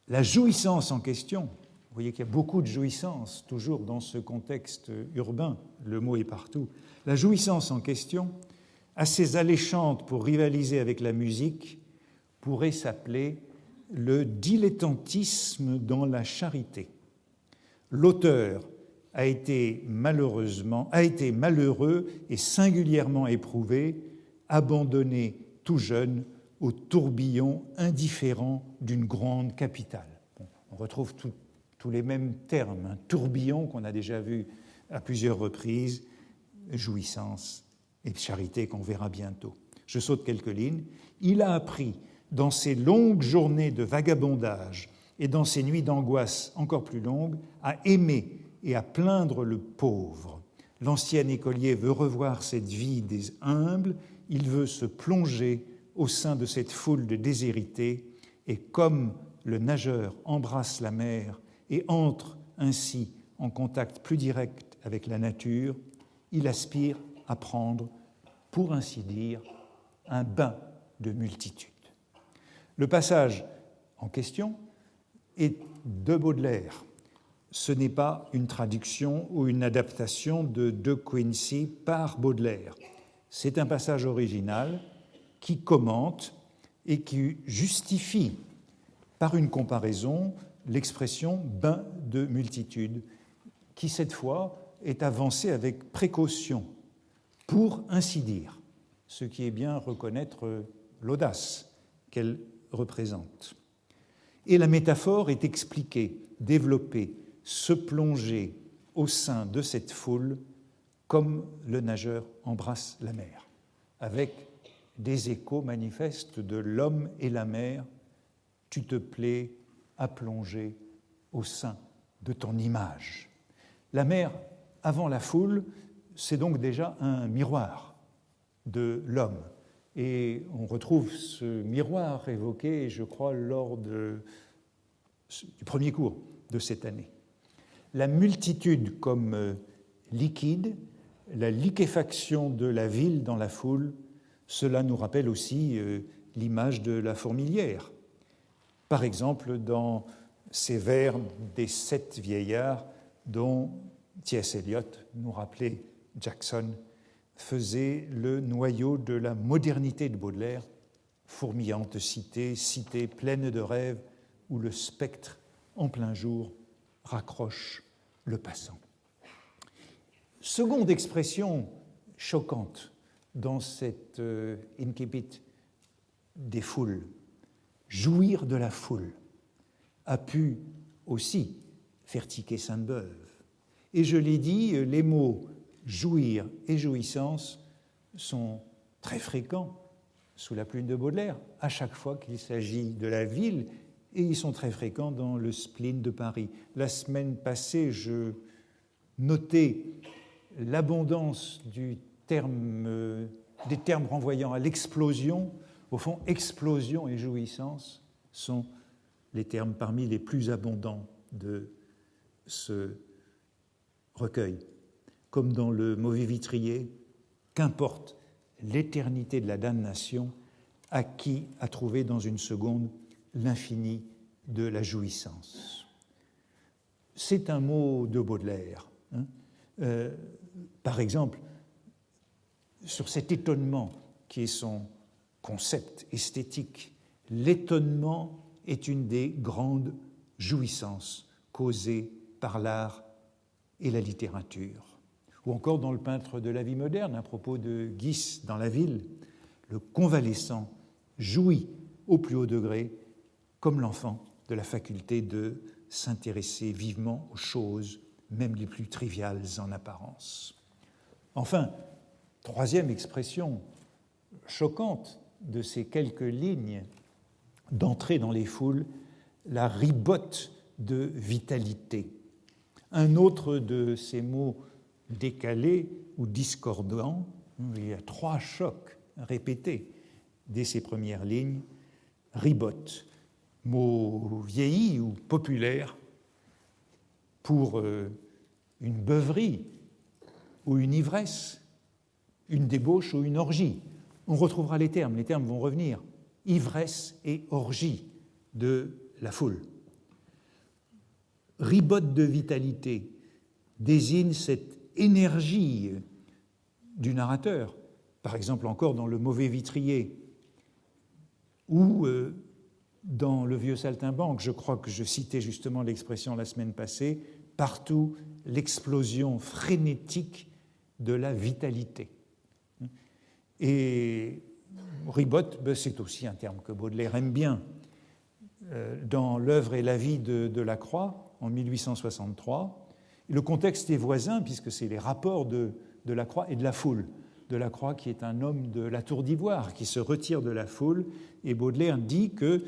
La jouissance en question, vous voyez qu'il y a beaucoup de jouissance, toujours dans ce contexte urbain, le mot est partout. La jouissance en question, assez alléchante pour rivaliser avec la musique, pourrait s'appeler le dilettantisme dans la charité. L'auteur a été malheureux et singulièrement éprouvé, abandonné tout jeune au tourbillon indifférent d'une grande capitale. Bon, on retrouve tous les mêmes termes, un tourbillon qu'on a déjà vu à plusieurs reprises, jouissance et charité qu'on verra bientôt. Je saute quelques lignes. Il a appris dans ses longues journées de vagabondage et dans ses nuits d'angoisse encore plus longues à aimer et à plaindre le pauvre. L'ancien écolier veut revoir cette vie des humbles, il veut se plonger au sein de cette foule de déshérités, et comme le nageur embrasse la mer et entre ainsi en contact plus direct avec la nature, il aspire à prendre, pour ainsi dire, un bain de multitude. Le passage en question est de Baudelaire. Ce n'est pas une traduction ou une adaptation de De Quincey par Baudelaire. C'est un passage original qui commente et qui justifie par une comparaison l'expression « bain de multitude », qui cette fois est avancée avec précaution, pour ainsi dire, ce qui est bien reconnaître l'audace qu'elle représente. Et la métaphore est expliquée, développée, se plonger au sein de cette foule comme le nageur embrasse la mer, avec des échos manifestes de l'homme et la mer. Tu te plais à plonger au sein de ton image. La mer, avant la foule, c'est donc déjà un miroir de l'homme. Et on retrouve ce miroir évoqué, je crois, lors du premier cours de cette année. La multitude comme liquide, la liquéfaction de la ville dans la foule, cela nous rappelle aussi l'image de la fourmilière. Par exemple, dans ces vers des 7 vieillards dont T.S. Eliot, nous rappelait Jackson, faisait le noyau de la modernité de Baudelaire, fourmillante cité, cité pleine de rêves, où le spectre, en plein jour, raccroche le passant. Seconde expression choquante dans cette incipit des foules, jouir de la foule, a pu aussi faire tiquer Sainte-Beuve. Et je l'ai dit, les mots jouir et jouissance sont très fréquents sous la plume de Baudelaire, à chaque fois qu'il s'agit de la ville, et ils sont très fréquents dans le spleen de Paris. La semaine passée, je notais l'abondance des termes renvoyant à l'explosion. Au fond, explosion et jouissance sont les termes parmi les plus abondants de ce recueil. Comme dans le Mauvais Vitrier, qu'importe l'éternité de la damnation, à qui a trouvé dans une seconde l'infini de la jouissance. C'est un mot de Baudelaire. Par exemple, sur cet étonnement qui est son concept esthétique, l'étonnement est une des grandes jouissances causées par l'art et la littérature. Ou encore dans Le peintre de la vie moderne, à propos de Guis dans la ville, le convalescent jouit au plus haut degré comme l'enfant de la faculté de s'intéresser vivement aux choses, même les plus triviales en apparence. Enfin, troisième expression choquante de ces quelques lignes d'entrée dans les foules, la ribote de vitalité. Un autre de ces mots décalés ou discordants, il y a 3 chocs répétés dès ces premières lignes, ribote, mot vieilli ou populaire pour une beuverie ou une ivresse, une débauche ou une orgie. On retrouvera les termes vont revenir, ivresse et orgie de la foule. Ribote de vitalité désigne cette énergie du narrateur, par exemple encore dans Le Mauvais Vitrier ou dans Le Vieux Saltimbanque, je crois que je citais justement l'expression la semaine passée, partout l'explosion frénétique de la vitalité. Et ribote, c'est aussi un terme que Baudelaire aime bien. Dans L'œuvre et la vie de Delacroix, en 1863, le contexte est voisin, puisque c'est les rapports de Delacroix et de la foule. Delacroix qui est un homme de la Tour d'Ivoire, qui se retire de la foule, et Baudelaire dit que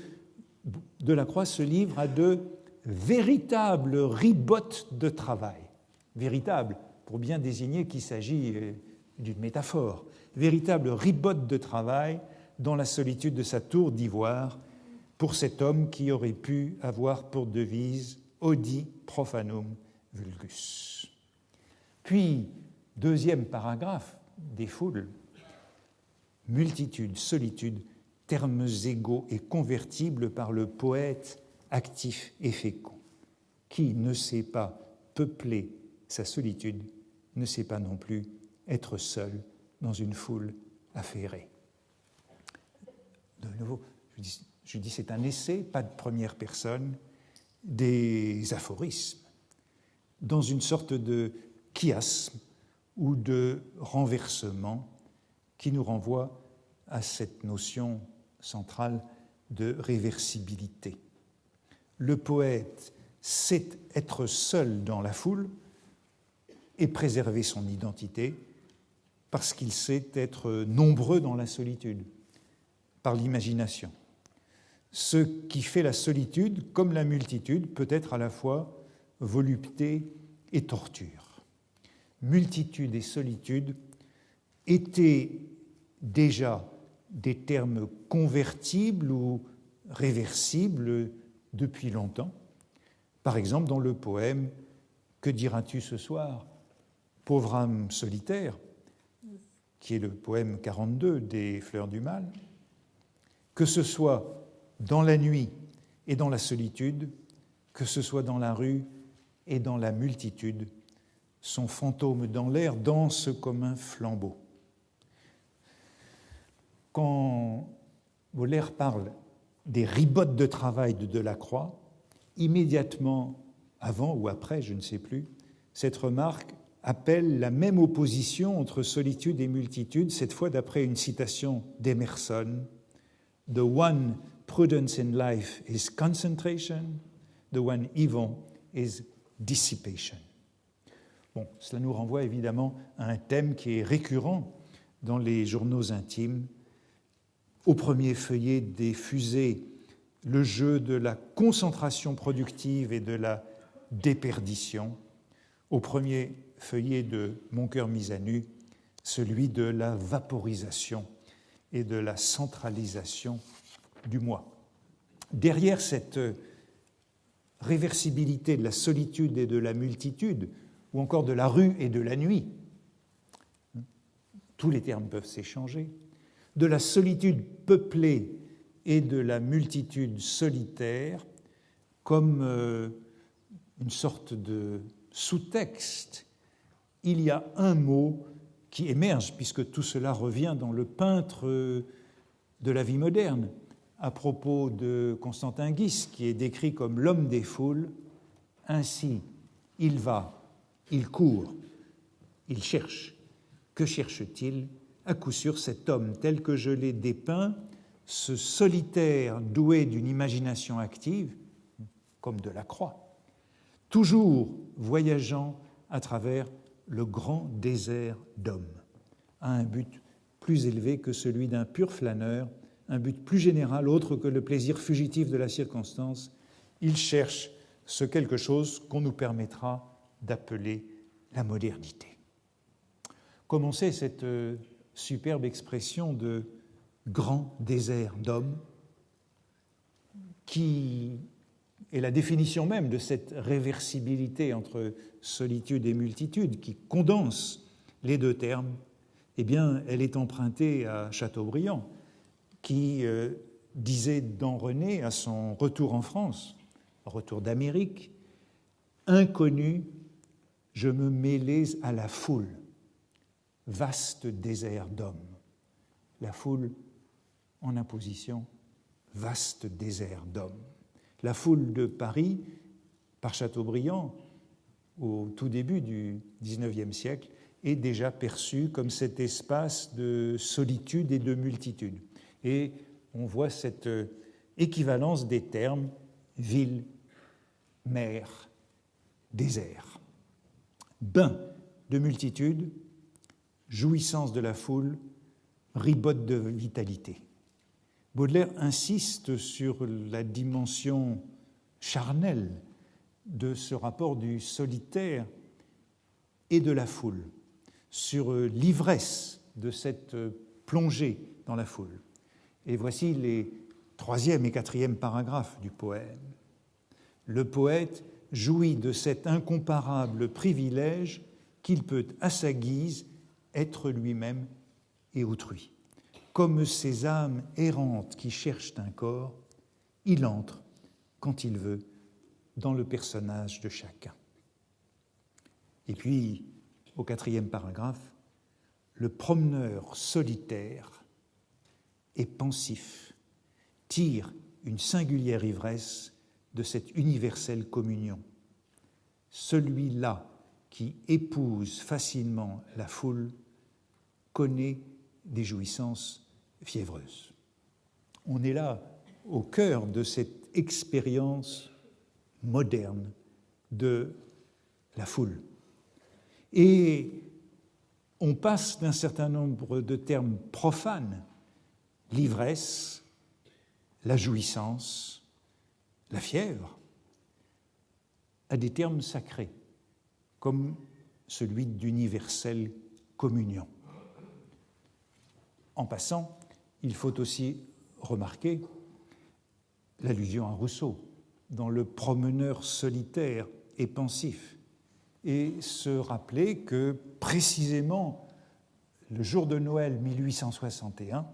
Delacroix se livre à de véritables ribotes de travail. Véritable, pour bien désigner qu'il s'agit d'une métaphore. Véritable ribote de travail dans la solitude de sa Tour d'Ivoire, pour cet homme qui aurait pu avoir pour devise odi profanum vulgus. Puis, deuxième paragraphe des foules, multitude, solitude, termes égaux et convertibles par le poète actif et fécond. Qui ne sait pas peupler sa solitude, ne sait pas non plus être seul dans une foule affairée. De nouveau, je dis c'est un essai, pas de première personne, des aphorismes, dans une sorte de chiasme ou de renversement qui nous renvoie à cette notion centrale de réversibilité. Le poète sait être seul dans la foule et préserver son identité parce qu'il sait être nombreux dans la solitude, par l'imagination. Ce qui fait la solitude, comme la multitude, peut être à la fois volupté et torture. Multitude et solitude étaient déjà des termes convertibles ou réversibles depuis longtemps. Par exemple, dans le poème « Que diras-tu ce soir, pauvre âme solitaire » qui est le poème 42 des Fleurs du Mal, que ce soit dans la nuit et dans la solitude, que ce soit dans la rue et dans la multitude, son fantôme dans l'air danse comme un flambeau. Quand Baudelaire parle des ribottes de travail de Delacroix, immédiatement avant ou après, je ne sais plus, cette remarque appelle la même opposition entre solitude et multitude, cette fois d'après une citation d'Emerson. The one prudence in life is concentration, the one evil is dissipation. Bon, cela nous renvoie évidemment à un thème qui est récurrent dans les journaux intimes. Au premier feuillet des fusées, le jeu de la concentration productive et de la déperdition. Au premier feuillet de Mon cœur mis à nu, celui de la vaporisation et de la centralisation du moi. Derrière cette réversibilité de la solitude et de la multitude, ou encore de la rue et de la nuit, tous les termes peuvent s'échanger, de la solitude peuplée et de la multitude solitaire, comme une sorte de sous-texte, il y a un mot qui émerge, puisque tout cela revient dans le peintre de la vie moderne, à propos de Constantin Guis, qui est décrit comme l'homme des foules. Ainsi, il va, il court, il cherche. Que cherche-t-il ? À coup sûr, cet homme tel que je l'ai dépeint, ce solitaire doué d'une imagination active, comme Delacroix, toujours voyageant à travers le grand désert d'hommes, à un but plus élevé que celui d'un pur flâneur, un but plus général autre que le plaisir fugitif de la circonstance. Il cherche ce quelque chose qu'on nous permettra d'appeler la modernité. Comme on sait, cette superbe expression de grand désert d'hommes, qui est la définition même de cette réversibilité entre solitude et multitude, qui condense les deux termes, eh bien, elle est empruntée à Chateaubriand, qui disait dans René, à son retour en France, retour d'Amérique, « Inconnu, je me mêlais à la foule, vaste désert d'hommes. » La foule en imposition, vaste désert d'hommes. La foule de Paris, par Chateaubriand, au tout début du XIXe siècle, est déjà perçue comme cet espace de solitude et de multitude. Et on voit cette équivalence des termes ville, mer, désert. Bain de multitude, jouissance de la foule, ribote de vitalité. Baudelaire insiste sur la dimension charnelle de ce rapport du solitaire et de la foule, sur l'ivresse de cette plongée dans la foule. Et voici les 3e et 4e paragraphes du poème. Le poète jouit de cet incomparable privilège qu'il peut, à sa guise, être lui-même et autrui. Comme ces âmes errantes qui cherchent un corps, il entre, quand il veut, dans le personnage de chacun. Et puis, au 4e paragraphe, le promeneur solitaire et pensif tire une singulière ivresse de cette universelle communion. Celui-là qui épouse facilement la foule connaît des jouissances fiévreuses. On est là au cœur de cette expérience moderne de la foule. Et on passe d'un certain nombre de termes profanes, l'ivresse, la jouissance, la fièvre, à des termes sacrés, comme celui d'universelle communion. En passant, il faut aussi remarquer l'allusion à Rousseau dans Le promeneur solitaire et pensif, et se rappeler que précisément le jour de Noël 1861,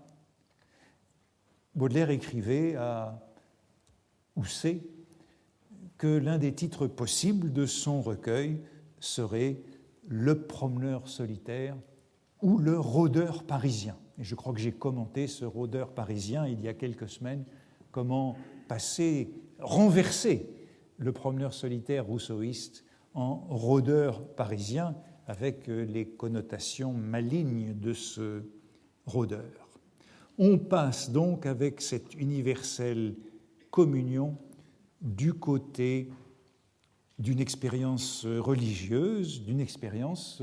Baudelaire écrivait à Housset que l'un des titres possibles de son recueil serait « Le promeneur solitaire » ou « Le rôdeur parisien ». Et je crois que j'ai commenté ce rôdeur parisien il y a quelques semaines, comment renverser le promeneur solitaire rousseauiste en rôdeur parisien, avec les connotations malignes de ce rôdeur. On passe donc avec cette universelle communion du côté d'une expérience religieuse, d'une expérience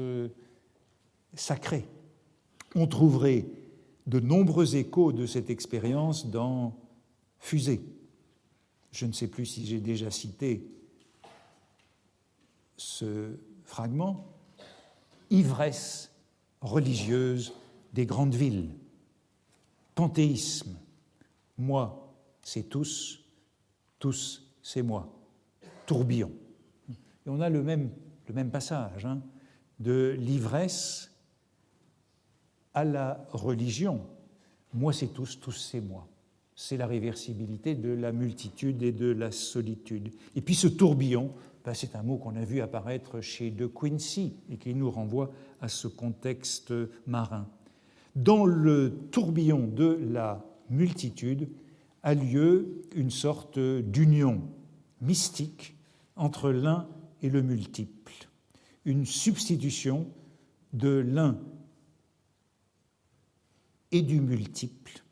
sacrée. On trouverait de nombreux échos de cette expérience dans Fusée. Je ne sais plus si j'ai déjà cité ce fragment. Ivresse religieuse des grandes villes. Panthéisme. Moi, c'est tous, tous, c'est moi. Tourbillon. Et on a le même passage de l'ivresse à la religion. Moi, c'est tous, tous, c'est moi. C'est la réversibilité de la multitude et de la solitude. Et puis ce tourbillon, c'est un mot qu'on a vu apparaître chez De Quincey et qui nous renvoie à ce contexte marin. Dans le tourbillon de la multitude a lieu une sorte d'union mystique entre l'un et le multiple, une substitution de l'un et du multiple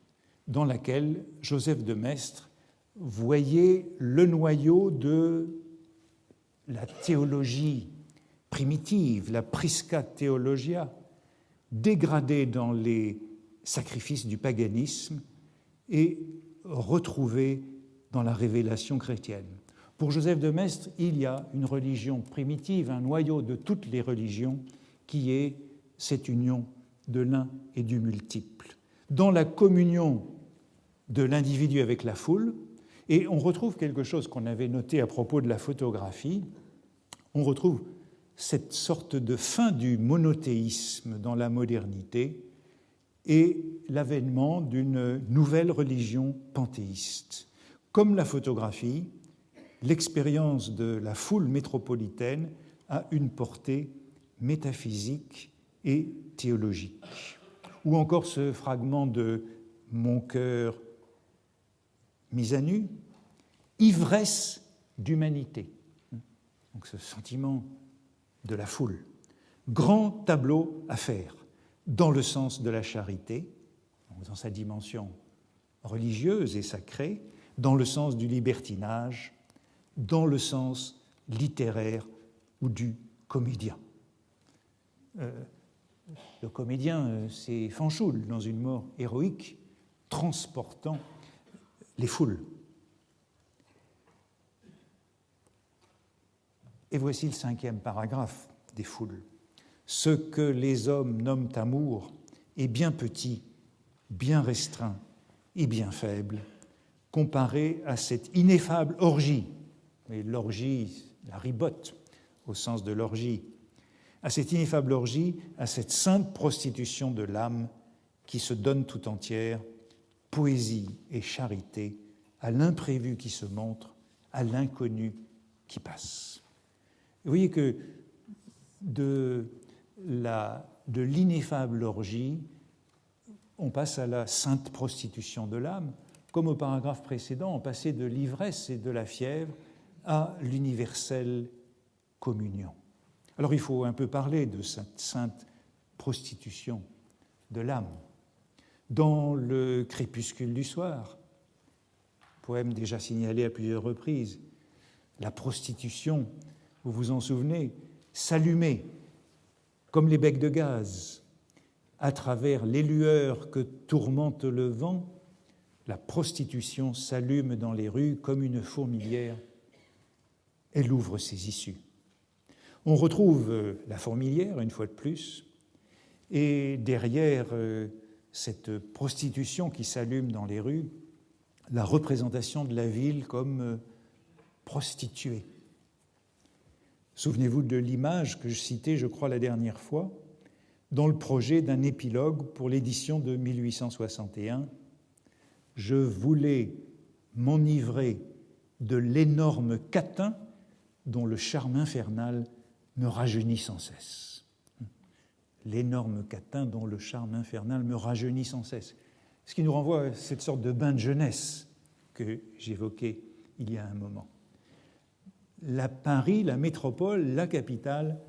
dans laquelle Joseph de Maistre voyait le noyau de la théologie primitive, la prisca theologia, dégradée dans les sacrifices du paganisme et retrouvée dans la révélation chrétienne. Pour Joseph de Maistre, il y a une religion primitive, un noyau de toutes les religions, qui est cette union de l'un et du multiple. Dans la communion de l'individu avec la foule, et on retrouve quelque chose qu'on avait noté à propos de la photographie, on retrouve cette sorte de fin du monothéisme dans la modernité et l'avènement d'une nouvelle religion panthéiste. Comme la photographie, l'expérience de la foule métropolitaine a une portée métaphysique et théologique. Ou encore ce fragment de « Mon cœur mis à nu », ivresse d'humanité. Donc ce sentiment de la foule. Grand tableau à faire, dans le sens de la charité, dans sa dimension religieuse et sacrée, dans le sens du libertinage, dans le sens littéraire ou du comédien. Le comédien, c'est Fanchoul, dans une mort héroïque, transportant les foules. Et voici le 5e paragraphe des foules. Ce que les hommes nomment amour est bien petit, bien restreint et bien faible, comparé à cette ineffable orgie. Mais l'orgie, la ribote au sens de l'orgie, à cette ineffable orgie, à cette sainte prostitution de l'âme qui se donne tout entière, poésie et charité, à l'imprévu qui se montre, à l'inconnu qui passe. Vous voyez que de l'ineffable orgie, on passe à la sainte prostitution de l'âme. Comme au paragraphe précédent, on passait de l'ivresse et de la fièvre à l'universelle communion. Alors il faut un peu parler de cette sainte prostitution de l'âme. Dans le crépuscule du soir, poème déjà signalé à plusieurs reprises, la prostitution, vous vous en souvenez, s'allumait comme les becs de gaz à travers les lueurs que tourmente le vent. La prostitution s'allume dans les rues comme une fourmilière. Elle ouvre ses issues. On retrouve la fourmilière, une fois de plus, et derrière cette prostitution qui s'allume dans les rues, la représentation de la ville comme prostituée. Souvenez-vous de l'image que je citais, je crois, la dernière fois, dans le projet d'un épilogue pour l'édition de 1861. Je voulais m'enivrer de l'énorme catin dont le charme infernal me rajeunit sans cesse. L'énorme catin dont le charme infernal me rajeunit sans cesse. Ce qui nous renvoie à cette sorte de bain de jeunesse que j'évoquais il y a un moment. La Paris, la métropole, la capitale,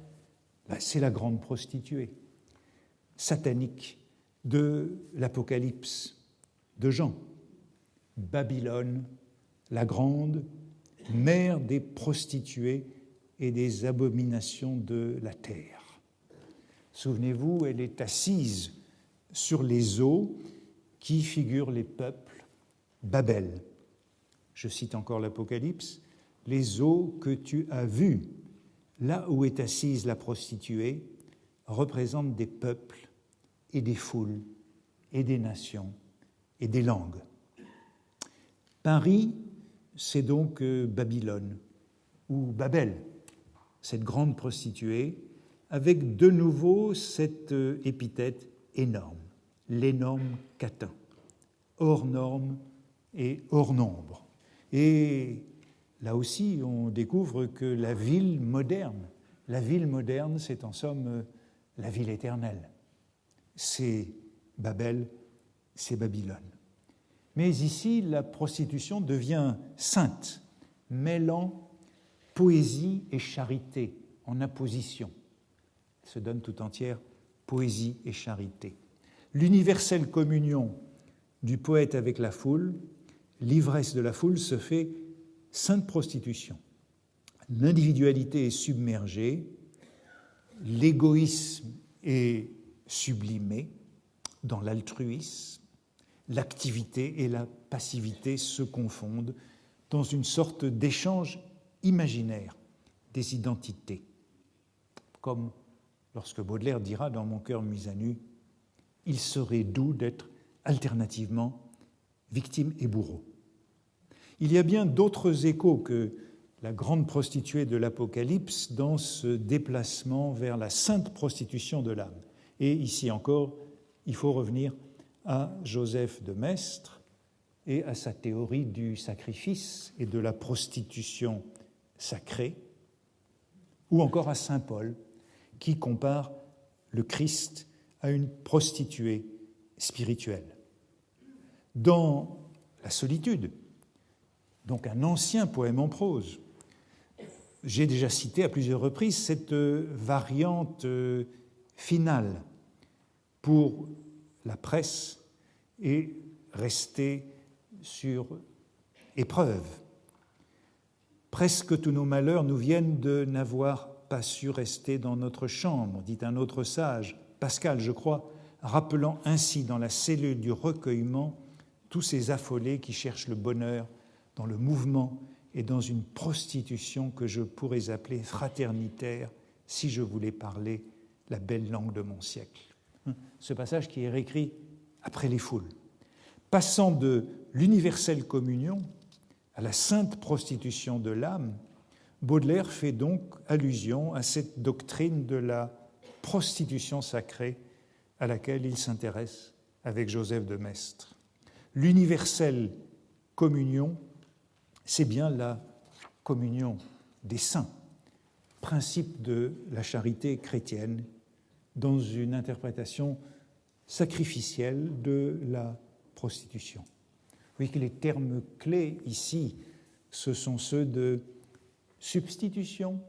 c'est la grande prostituée satanique de l'Apocalypse de Jean. Babylone, la grande, mère des prostituées et des abominations de la terre. Souvenez-vous, elle est assise sur les eaux qui figurent les peuples, Babel. Je cite encore l'Apocalypse, « Les eaux que tu as vues, là où est assise la prostituée, représentent des peuples et des foules et des nations et des langues. » Paris, c'est donc Babylone, ou Babel, cette grande prostituée, avec de nouveau cette épithète énorme, l'énorme catin, hors norme et hors nombre. Et là aussi, on découvre que la ville moderne, c'est en somme la ville éternelle. C'est Babel, c'est Babylone. Mais ici, la prostitution devient sainte, mêlant poésie et charité en apposition. Elle se donne tout entière, poésie et charité. L'universelle communion du poète avec la foule, l'ivresse de la foule se fait sainte prostitution. L'individualité est submergée, l'égoïsme est sublimé dans l'altruisme, l'activité et la passivité se confondent dans une sorte d'échange imaginaire des identités. Comme lorsque Baudelaire dira dans Mon cœur mis à nu, il serait doux d'être alternativement victime et bourreau. Il y a bien d'autres échos que la grande prostituée de l'Apocalypse dans ce déplacement vers la sainte prostitution de l'âme. Et ici encore, il faut revenir à Joseph de Maistre et à sa théorie du sacrifice et de la prostitution sacrée, ou encore à saint Paul, qui compare le Christ à une prostituée spirituelle. Dans La solitude, donc un ancien poème en prose, j'ai déjà cité à plusieurs reprises cette variante finale pour la presse est restée sur épreuve. Presque tous nos malheurs nous viennent de n'avoir pas su rester dans notre chambre, dit un autre sage, Pascal, je crois, rappelant ainsi dans la cellule du recueillement tous ces affolés qui cherchent le bonheur dans le mouvement et dans une prostitution que je pourrais appeler fraternitaire si je voulais parler la belle langue de mon siècle. Ce passage qui est réécrit après les foules. Passant de l'universelle communion à la sainte prostitution de l'âme, Baudelaire fait donc allusion à cette doctrine de la prostitution sacrée à laquelle il s'intéresse avec Joseph de Maistre. L'universelle communion, c'est bien la communion des saints, principe de la charité chrétienne, dans une interprétation sacrificielle de la prostitution. Vous voyez que les termes clés ici, ce sont ceux de substitution,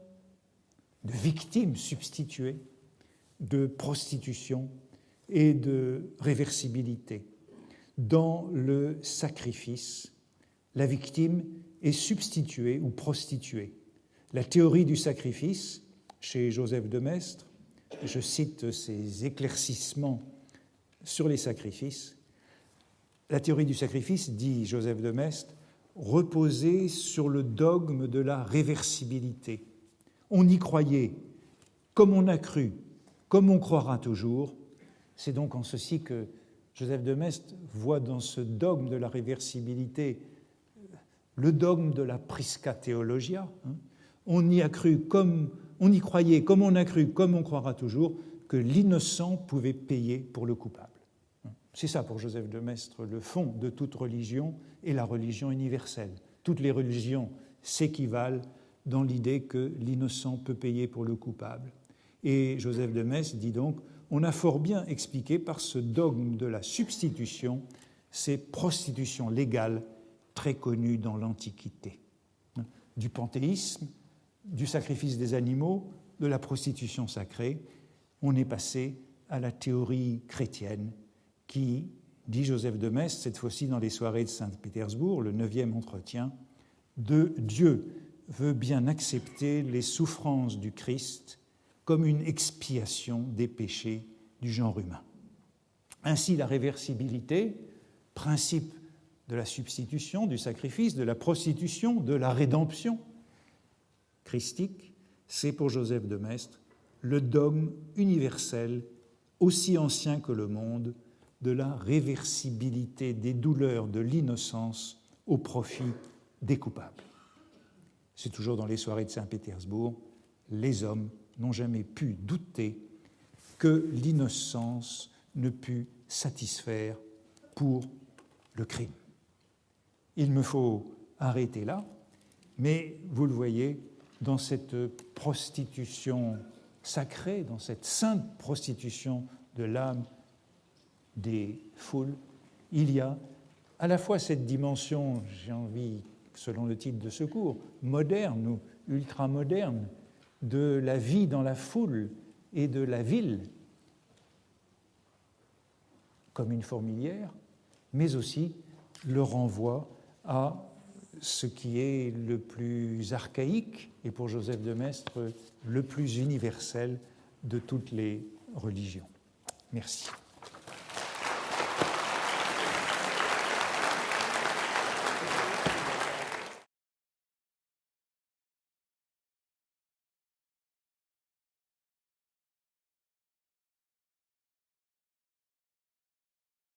de victime substituée, de prostitution et de réversibilité. Dans le sacrifice, la victime est substituée ou prostituée. La théorie du sacrifice, chez Joseph de Maistre, je cite ses éclaircissements sur les sacrifices, la théorie du sacrifice, dit Joseph de Maistre, reposait sur le dogme de la réversibilité. On y croyait comme on a cru, comme on croira toujours. C'est donc en ceci que Joseph de Maistre voit dans ce dogme de la réversibilité le dogme de la prisca theologia. On y croyait comme on a cru, comme on croira toujours, que l'innocent pouvait payer pour le coupable. C'est ça pour Joseph de Maistre le fond de toute religion et la religion universelle. Toutes les religions s'équivalent dans l'idée que l'innocent peut payer pour le coupable. Et Joseph de Maistre dit donc, on a fort bien expliqué par ce dogme de la substitution ces prostitutions légales très connues dans l'Antiquité. Du panthéisme, du sacrifice des animaux, de la prostitution sacrée, on est passé à la théorie chrétienne qui, dit Joseph de Maistre, cette fois-ci dans les soirées de Saint-Pétersbourg, le 9e entretien, de Dieu veut bien accepter les souffrances du Christ comme une expiation des péchés du genre humain. Ainsi, la réversibilité, principe de la substitution, du sacrifice, de la prostitution, de la rédemption christique, c'est pour Joseph de Maistre le dogme universel, aussi ancien que le monde, de la réversibilité des douleurs de l'innocence au profit des coupables. C'est toujours dans les soirées de Saint-Pétersbourg, les hommes n'ont jamais pu douter que l'innocence ne put satisfaire pour le crime. Il me faut arrêter là, mais vous le voyez, dans cette prostitution sacrée, dans cette sainte prostitution de l'âme des foules, il y a à la fois cette dimension, j'ai envie, selon le titre de ce cours, moderne ou ultramoderne, de la vie dans la foule et de la ville comme une fourmilière, mais aussi le renvoi à ce qui est le plus archaïque et pour Joseph de Maistre le plus universel de toutes les religions. Merci.